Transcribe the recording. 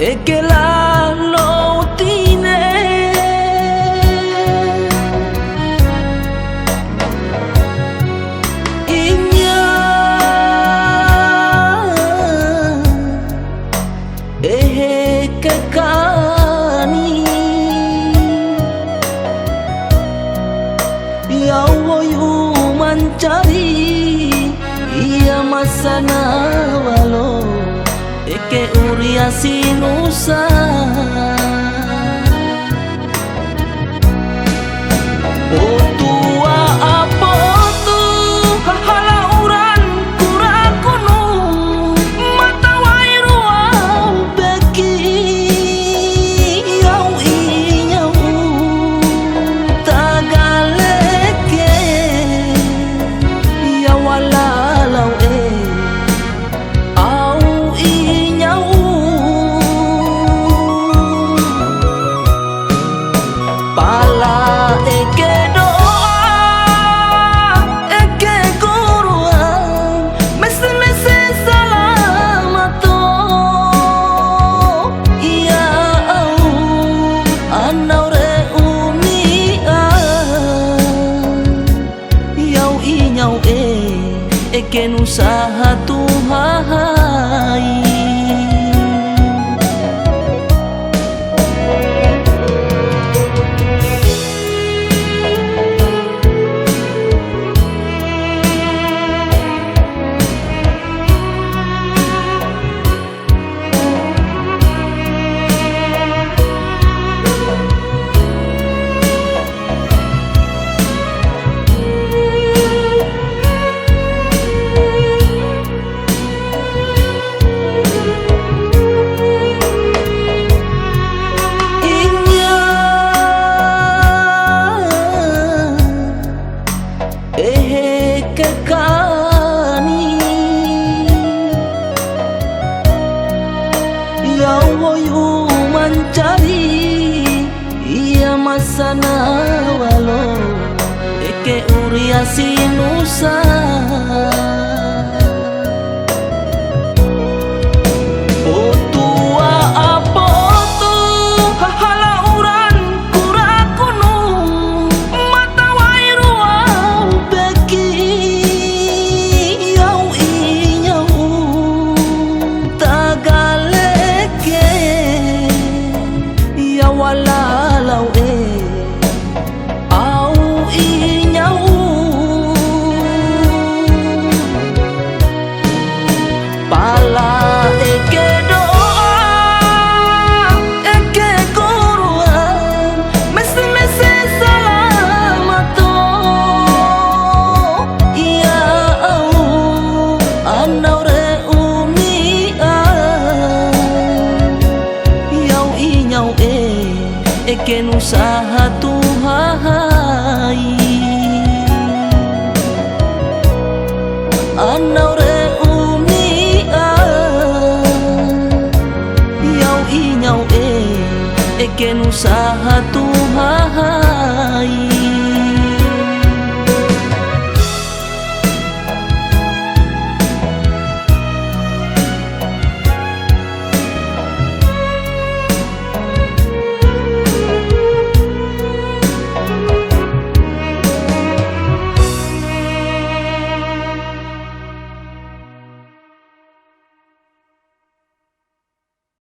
e che la lottine inya kekani ya wayu mancari ia masana walo eke uria sinusa oh tua apa tu hahala uran kurakunu mata wairu au beki yau inyau tagaleke ya walalau eken usaha tuhai kekani ya wayu mancari ia masana walo eke uria sinusa oh tua apa tu hahala uran kurakunu mata wairu au beki walalau au inyau pala eke doa eke kuruan mese salamato ia au anau re umia yau inyau eken usaha tuhai anau re umia yau inyau eken usaha tuhai